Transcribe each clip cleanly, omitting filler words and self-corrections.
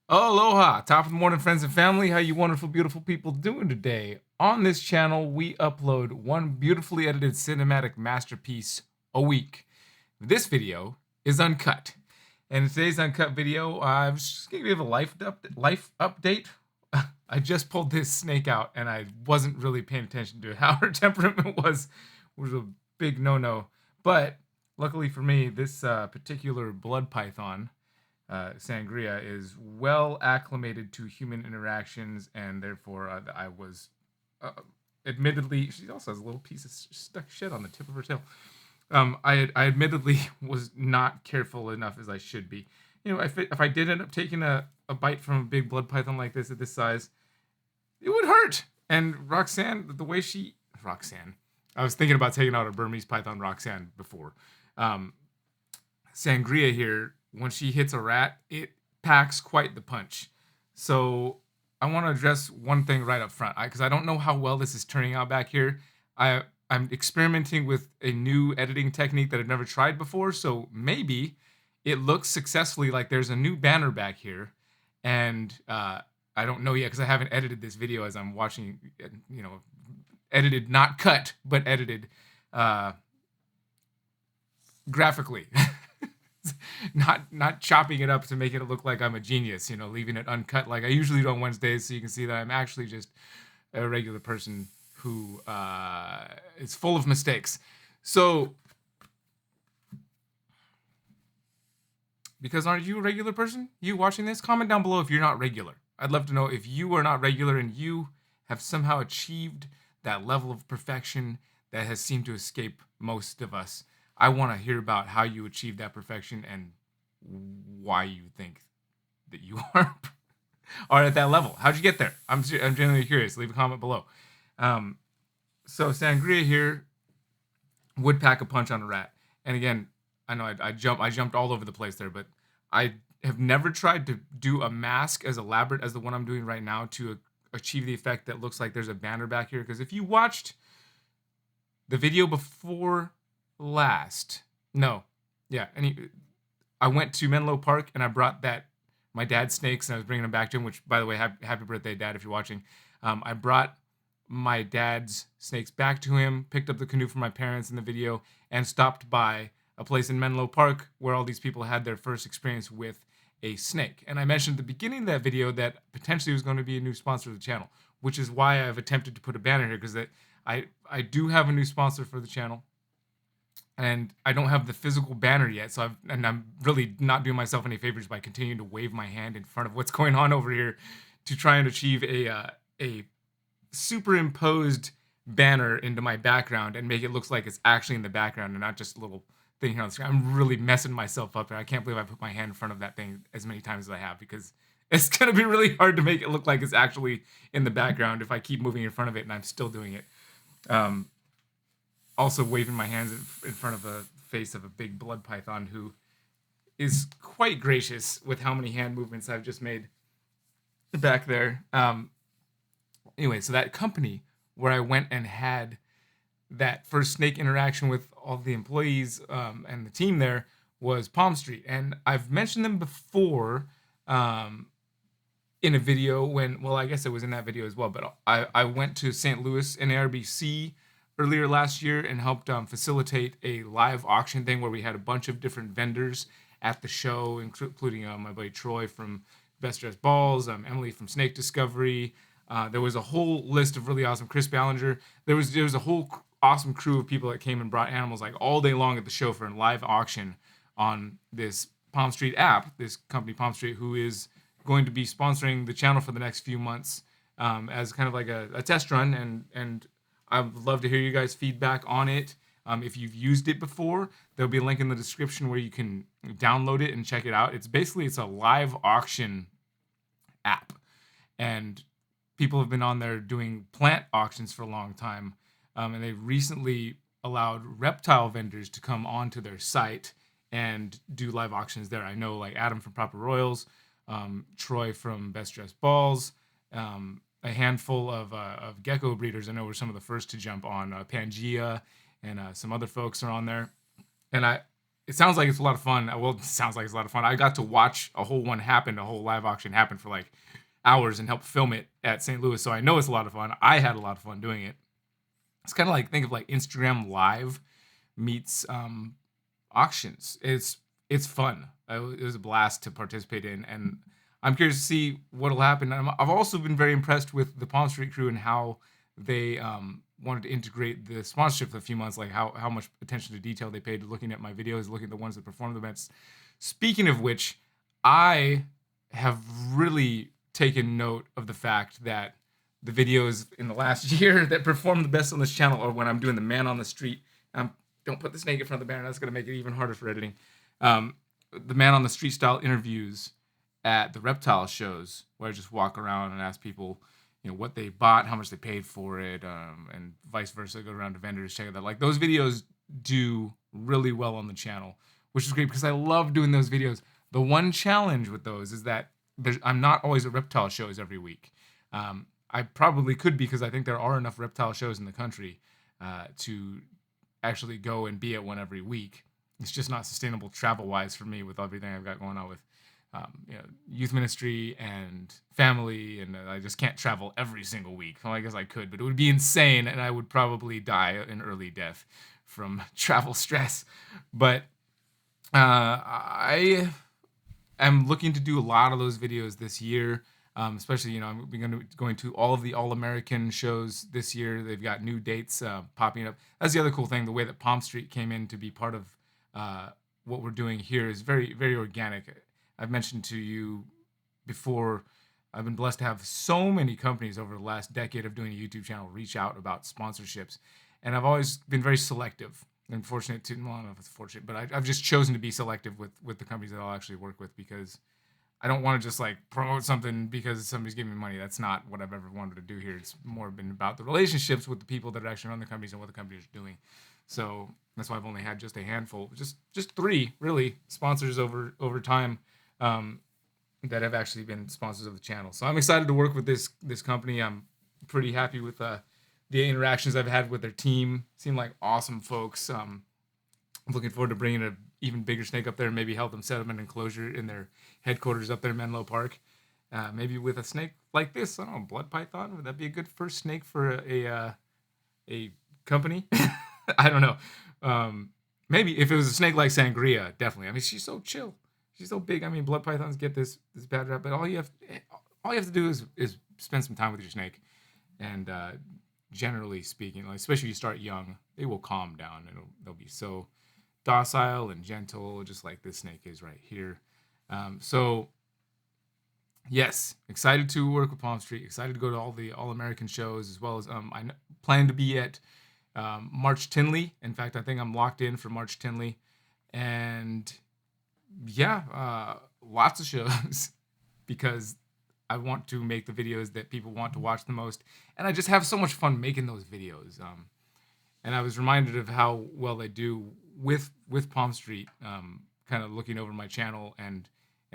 Aloha, top of the morning, friends and family. How you wonderful, beautiful people doing today? On this channel, we upload one beautifully edited cinematic masterpiece a week. This video is uncut. And in today's uncut video, I'm just going to give a life update. I just pulled this snake out and I wasn't really paying attention to how her temperament was, which was a big no-no. But luckily for me, this particular blood python sangria is well acclimated to human interactions, and therefore I was uh, admittedly, she also has a little piece of stuck shit on the tip of her tail. I admittedly was not careful enough as I should be. You know, if I did end up taking a bite from a big blood python like this at this size, it would hurt. And Roxanne, the way Roxanne, I was thinking about taking out a Burmese python, Roxanne, before. Um, Sangria here, when she hits a rat, it packs quite the punch. So I want to address one thing right up front, because I don't know how well this is turning out back here. I'm experimenting with a new editing technique that I've never tried before, so maybe it looks successfully like there's a new banner back here, and I don't know yet because I haven't edited this video as I'm watching. You know, edited, not cut, but edited graphically. Not chopping it up to make it look like I'm a genius, you know, leaving it uncut like I usually do on Wednesdays, so you can see that I'm actually just a regular person who is full of mistakes. So, because aren't you a regular person? You watching this? Comment down below if you're not regular. I'd love to know if you are not regular and you have somehow achieved that level of perfection that has seemed to escape most of us. I want to hear about how you achieved that perfection and why you think that you are at that level. How'd you get there? I'm genuinely curious. Leave a comment below. So Sangria here would pack a punch on a rat. And again, I know I jumped all over the place there, but I have never tried to do a mask as elaborate as the one I'm doing right now to achieve the effect that looks like there's a banner back here. Because if you watched the video before last, no, yeah, I went to Menlo Park and I brought my dad's snakes and I was bringing them back to him. Which, by the way, happy birthday, Dad, if you're watching. I brought my dad's snakes back to him, picked up the canoe for my parents in the video, and stopped by a place in Menlo Park where all these people had their first experience with a snake. And I mentioned at the beginning of that video that potentially was going to be a new sponsor of the channel, which is why I've attempted to put a banner here, because that I do have a new sponsor for the channel, and I don't have the physical banner yet. So I'm really not doing myself any favors by continuing to wave my hand in front of what's going on over here to try and achieve a superimposed banner into my background and make it look like it's actually in the background and not just a little thing here on the screen. I'm really messing myself up, and I can't believe I put my hand in front of that thing as many times as I have, because it's going to be really hard to make it look like it's actually in the background if I keep moving in front of it and I'm still doing it. Also waving my hands in front of the face of a big blood python who is quite gracious with how many hand movements I've just made back there. Anyway, so that company where I went and had that first snake interaction with all the employees and the team there was Palmstreet. And I've mentioned them before in a video well, I guess it was in that video as well, but I went to St. Louis in ARBC earlier last year and helped facilitate a live auction thing where we had a bunch of different vendors at the show, including my buddy Troy from Best Dressed Balls, Emily from Snake Discovery. There was a whole list of really awesome, Chris Ballinger. There was a whole awesome crew of people that came and brought animals like all day long at the show for a live auction on this Palmstreet app, this company Palmstreet, who is going to be sponsoring the channel for the next few months as kind of like a test run, and I would love to hear you guys' feedback on it. If you've used it before, there'll be a link in the description where you can download it and check it out. It's a live auction app, and people have been on there doing plant auctions for a long time, and they recently allowed reptile vendors to come onto their site and do live auctions there. I know like Adam from Proper Royals, Troy from Best Dressed Balls, a handful of gecko breeders I know were some of the first to jump on. Pangea and some other folks are on there. And it sounds like it's a lot of fun. Well, it sounds like it's a lot of fun. I got to watch a whole live auction happen for like hours and help film it at St. Louis. So I know it's a lot of fun. I had a lot of fun doing it. It's kind of like, think of like Instagram Live meets auctions. It's fun. It was a blast to participate in, and I'm curious to see what'll happen. I've also been very impressed with the Palmstreet crew and how they wanted to integrate the sponsorship for a few months, like how much attention to detail they paid to looking at my videos, looking at the ones that performed the events. Speaking of which, I have really taken note of the fact that the videos in the last year that performed the best on this channel are when I'm doing the man on the street. Don't put the snake in front of the banner. That's going to make it even harder for editing. The man on the street style interviews at the reptile shows, where I just walk around and ask people, what they bought, how much they paid for it, and vice versa. Go around to vendors, check it out. Like, those videos do really well on the channel, which is great because I love doing those videos. The one challenge with those is that I'm not always at reptile shows every week. I probably could be, because I think there are enough reptile shows in the country to actually go and be at one every week. It's just not sustainable travel-wise for me with everything I've got going on with youth ministry and family, and I just can't travel every single week. Well, I guess I could, but it would be insane, and I would probably die an early death from travel stress. But I am looking to do a lot of those videos this year. Especially, I'm going to all of the All-American shows this year. They've got new dates popping up. That's the other cool thing. The way that Palmstreet came in to be part of what we're doing here is very, very organic. I've mentioned to you before, I've been blessed to have so many companies over the last decade of doing a YouTube channel reach out about sponsorships. And I've always been very selective. I'm fortunate to, well, I don't know if it's fortunate, but I've just chosen to be selective with the companies that I'll actually work with, because I don't want to just like promote something because somebody's giving me money. That's not what I've ever wanted to do here. It's more been about the relationships with the people that actually run the companies and what the companies are doing. So that's why I've only had just a handful, just 3 really sponsors over time that have actually been sponsors of the channel. So I'm excited to work with this company. I'm pretty happy with the interactions I've had with their team. Seem like awesome folks. I'm looking forward to bringing an even bigger snake up there and maybe help them set up an enclosure in their headquarters up there in Menlo Park. Maybe with a snake like this, I don't know, blood python. Would that be a good first snake for a company? I don't know. Maybe if it was a snake like Sangria, definitely. I mean, she's so chill. She's so big. I mean, blood pythons get this bad rap, but all you have to do is spend some time with your snake, and generally speaking, like, especially if you start young, they will calm down and they'll be so docile and gentle, just like this snake is right here. So yes, excited to work with Palmstreet. Excited to go to all the All-American shows, as well as I plan to be at March Tinley. In fact, I think I'm locked in for March Tinley, and yeah, lots of shows because I want to make the videos that people want to watch the most, and I just have so much fun making those videos. And I was reminded of how well they do with Palmstreet, kind of looking over my channel and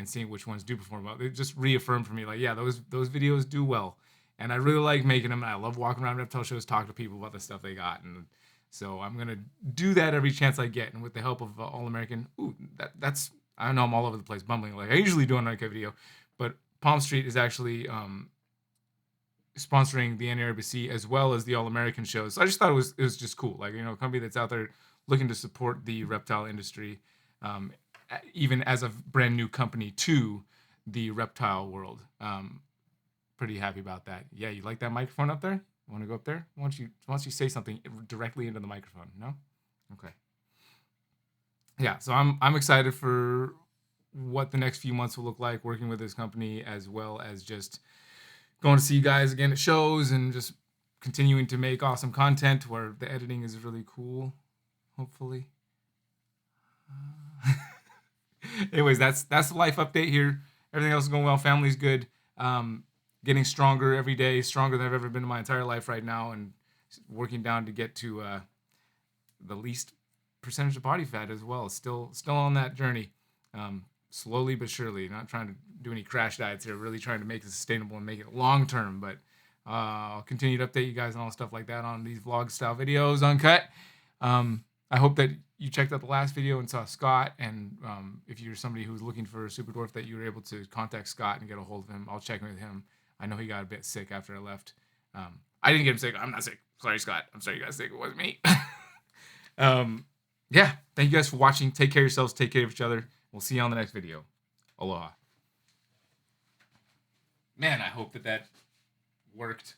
seeing which ones do perform well. It just reaffirmed for me, like, yeah, those videos do well, and I really like making them. And I love walking around reptile shows, talking to people about the stuff they got, and so I'm gonna do that every chance I get. And with the help of All American, that's, I know I'm all over the place bumbling like I usually do on a video, but Palmstreet is actually sponsoring the NARBC as well as the All-American shows. So I just thought it was just cool. Like, a company that's out there looking to support the reptile industry, even as a brand new company to the reptile world. Pretty happy about that. Yeah, you like that microphone up there? Want to go up there? Why don't you say something directly into the microphone? No? Okay. Yeah, so I'm excited for what the next few months will look like working with this company, as well as just going to see you guys again at shows and just continuing to make awesome content where the editing is really cool, hopefully. Anyways, that's the life update here. Everything else is going well. Family's good. Getting stronger every day, stronger than I've ever been in my entire life right now, and working down to get to the least percentage of body fat as well. Still on that journey. Slowly but surely, not trying to do any crash diets here, really trying to make it sustainable and make it long term. But I'll continue to update you guys on all stuff like that on these vlog style videos, uncut. I hope that you checked out the last video and saw Scott. And if you're somebody who's looking for a super dwarf, that you were able to contact Scott and get a hold of him. I'll check in with him. I know he got a bit sick after I left. I didn't get him sick. I'm not sick. Sorry, Scott. I'm sorry you got sick. It wasn't me. Yeah. Thank you guys for watching. Take care of yourselves. Take care of each other. We'll see you on the next video. Aloha. Man, I hope that worked.